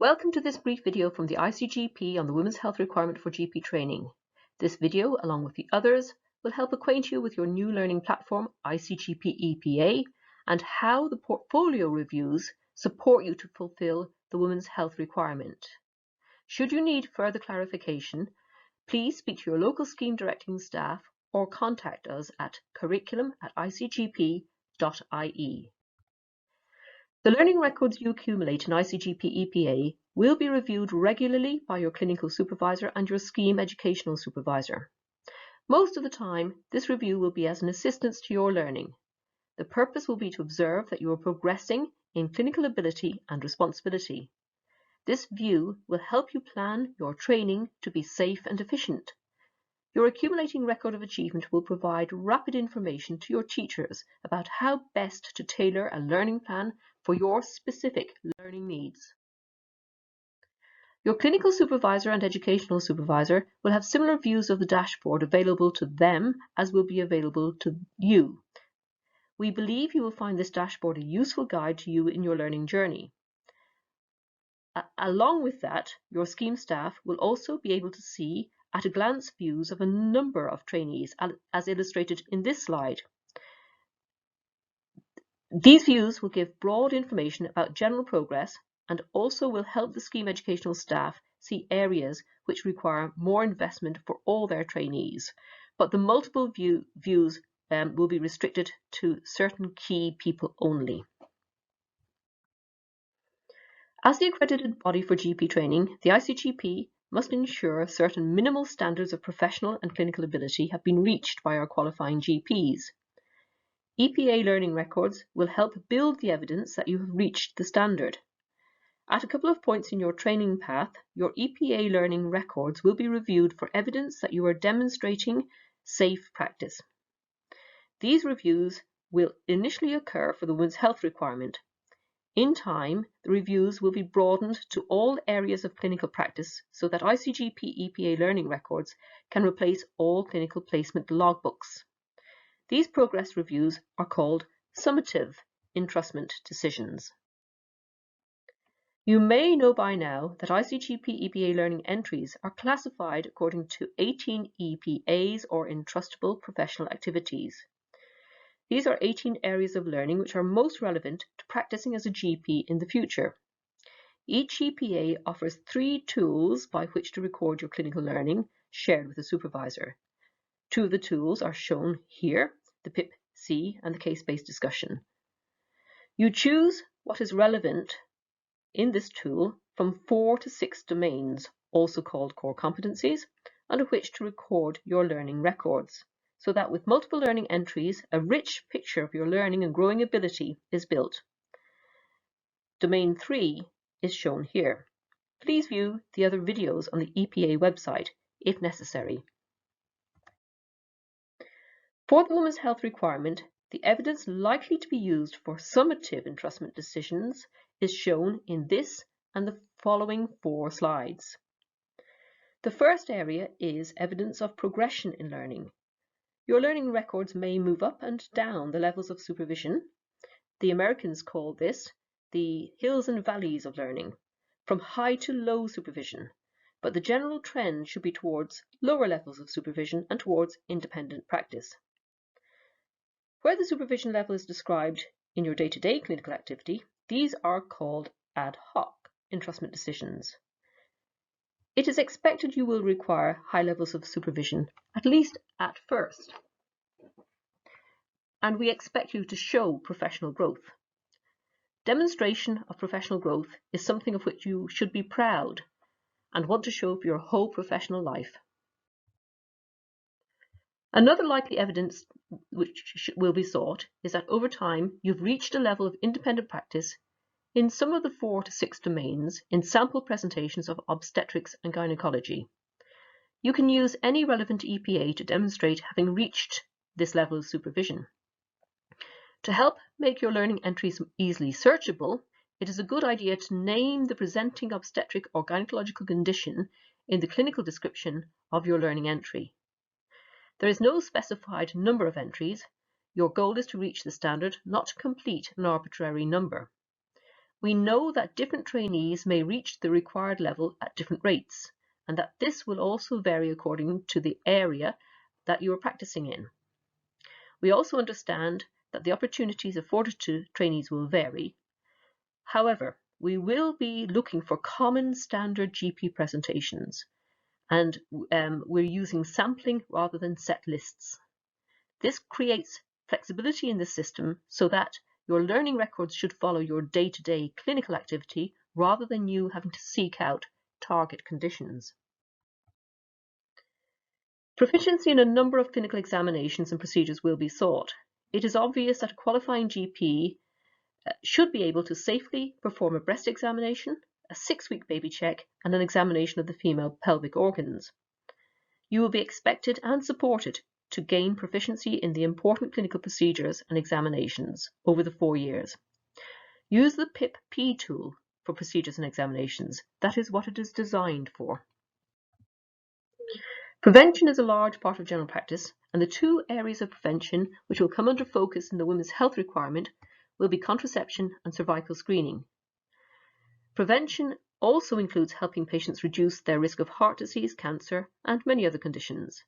Welcome to this brief video from the ICGP on the Women's Health Requirement for GP Training. This video, along with the others, will help acquaint you with your new learning platform, ICGP EPA, and how the portfolio reviews support you to fulfill the Women's Health Requirement. Should you need further clarification, please speak to your local scheme directing staff or contact us at curriculum@icgp.ie. The learning records you accumulate in ICGP EPA will be reviewed regularly by your clinical supervisor and your scheme educational supervisor. Most of the time, this review will be as an assistance to your learning. The purpose will be to observe that you are progressing in clinical ability and responsibility. This view will help you plan your training to be safe and efficient. Your accumulating record of achievement will provide rapid information to your teachers about how best to tailor a learning plan for your specific learning needs. Your clinical supervisor and educational supervisor will have similar views of the dashboard available to them as will be available to you. We believe you will find this dashboard a useful guide to you in your learning journey. Along with that, your scheme staff will also be able to see at a glance views of a number of trainees as illustrated in this slide. These views will give broad information about general progress and also will help the scheme educational staff see areas which require more investment for all their trainees. But the multiple views will be restricted to certain key people only. As the accredited body for GP training, the ICGP must ensure certain minimal standards of professional and clinical ability have been reached by our qualifying GPs. EPA learning records will help build the evidence that you have reached the standard. At a couple of points in your training path, your EPA learning records will be reviewed for evidence that you are demonstrating safe practice. These reviews will initially occur for the Women's Health Requirement. In time, the reviews will be broadened to all areas of clinical practice so that ICGP EPA learning records can replace all clinical placement logbooks. These progress reviews are called Summative Entrustment Decisions. You may know by now that ICGP EPA learning entries are classified according to 18 EPAs or entrustable professional activities. These are 18 areas of learning which are most relevant to practicing as a GP in the future. Each EPA offers 3 tools by which to record your clinical learning shared with a supervisor. 2 of the tools are shown here, the PIP-C and the case-based discussion. You choose what is relevant in this tool from 4 to 6 domains, also called core competencies, under which to record your learning records, so that with multiple learning entries, a rich picture of your learning and growing ability is built. Domain 3 is shown here. Please view the other videos on the EPA website if necessary. For the Women's Health Requirement, the evidence likely to be used for summative entrustment decisions is shown in this and the following 4 slides. The first area is evidence of progression in learning. Your learning records may move up and down the levels of supervision. The Americans call this the hills and valleys of learning, from high to low supervision, but the general trend should be towards lower levels of supervision and towards independent practice. Where the supervision level is described in your day-to-day clinical activity, these are called ad hoc entrustment decisions. It is expected you will require high levels of supervision, at least at first. And we expect you to show professional growth. Demonstration of professional growth is something of which you should be proud and want to show for your whole professional life. Another likely evidence which will be sought is that over time you've reached a level of independent practice in some of the 4 to 6 domains in sample presentations of obstetrics and gynecology. You can use any relevant EPA to demonstrate having reached this level of supervision. To help make your learning entries easily searchable, it is a good idea to name the presenting obstetric or gynecological condition in the clinical description of your learning entry. There is no specified number of entries. Your goal is to reach the standard, not to complete an arbitrary number. We know that different trainees may reach the required level at different rates, and that this will also vary according to the area that you are practicing in. We also understand that the opportunities afforded to trainees will vary. However, we will be looking for common standard GP presentations, and we're using sampling rather than set lists. This creates flexibility in the system so that your learning records should follow your day-to-day clinical activity rather than you having to seek out target conditions. Proficiency in a number of clinical examinations and procedures will be sought. It is obvious that a qualifying GP should be able to safely perform a breast examination, a 6-week baby check, and an examination of the female pelvic organs. You will be expected and supported to gain proficiency in the important clinical procedures and examinations over the 4 years. Use the PIP-P tool for procedures and examinations. That is what it is designed for. Prevention is a large part of general practice, and the 2 areas of prevention which will come under focus in the women's health requirement will be contraception and cervical screening. Prevention also includes helping patients reduce their risk of heart disease, cancer, and many other conditions.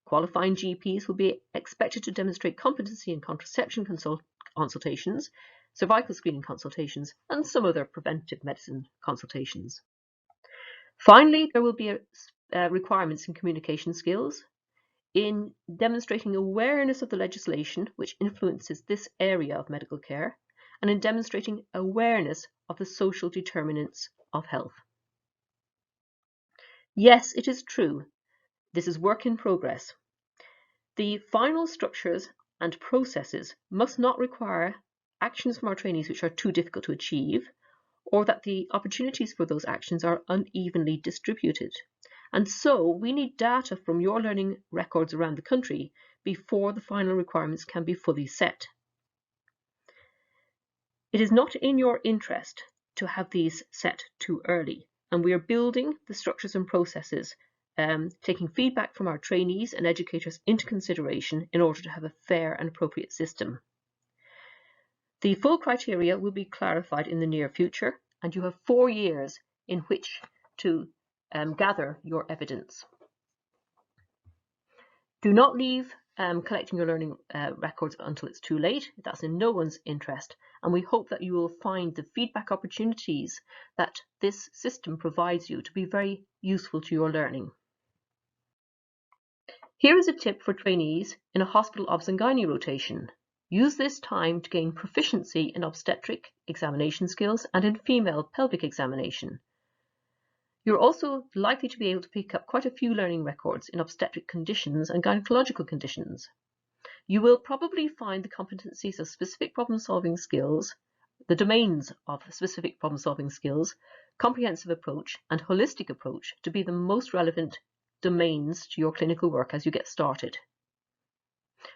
Qualifying GPs will be expected to demonstrate competency in contraception consultations, cervical screening consultations, and some other preventive medicine consultations. Finally, there will be requirements in communication skills, in demonstrating awareness of the legislation which influences this area of medical care, and in demonstrating awareness of the social determinants of health. Yes, it is true. This is work in progress. The final structures and processes must not require actions from our trainees which are too difficult to achieve, or that the opportunities for those actions are unevenly distributed. And so we need data from your learning records around the country before the final requirements can be fully set. It is not in your interest to have these set too early, and we are building the structures and processes, taking feedback from our trainees and educators into consideration in order to have a fair and appropriate system. The full criteria will be clarified in the near future, and you have 4 years in which to gather your evidence. Do not leave collecting your learning records until it's too late. That's in no one's interest, and we hope that you will find the feedback opportunities that this system provides you to be very useful to your learning. Here is a tip for trainees in a hospital obs-and-gynae rotation. Use this time to gain proficiency in obstetric examination skills and in female pelvic examination. You're also likely to be able to pick up quite a few learning records in obstetric conditions and gynecological conditions. You will probably find the competencies of specific problem-solving skills, the domains of specific problem-solving skills, comprehensive approach, and holistic approach to be the most relevant domains to your clinical work as you get started.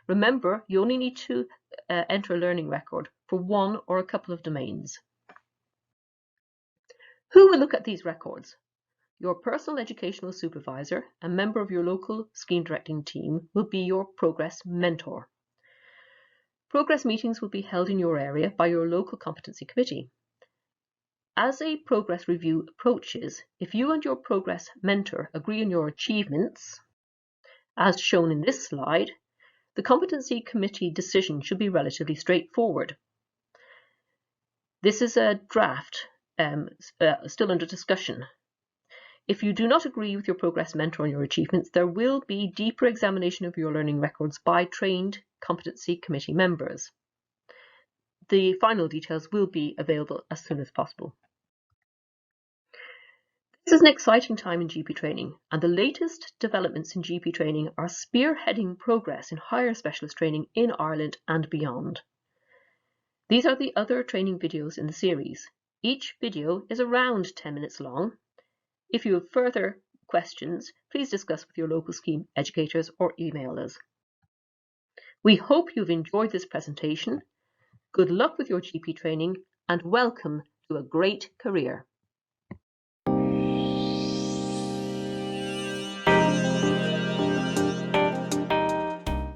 Remember, you only need to enter a learning record for one or a couple of domains. Who will look at these records? Your personal educational supervisor, a member of your local scheme directing team, will be your progress mentor. Progress meetings will be held in your area by your local competency committee. As a progress review approaches, if you and your progress mentor agree on your achievements, as shown in this slide, the competency committee decision should be relatively straightforward. This is a draft, still under discussion. If you do not agree with your progress mentor on your achievements, there will be deeper examination of your learning records by trained competency committee members. The final details will be available as soon as possible. This is an exciting time in GP training, and the latest developments in GP training are spearheading progress in higher specialist training in Ireland and beyond. These are the other training videos in the series. Each video is around 10 minutes long. If you have further questions, please discuss with your local scheme educators or email us. We hope you've enjoyed this presentation. Good luck with your GP training and welcome to a great career.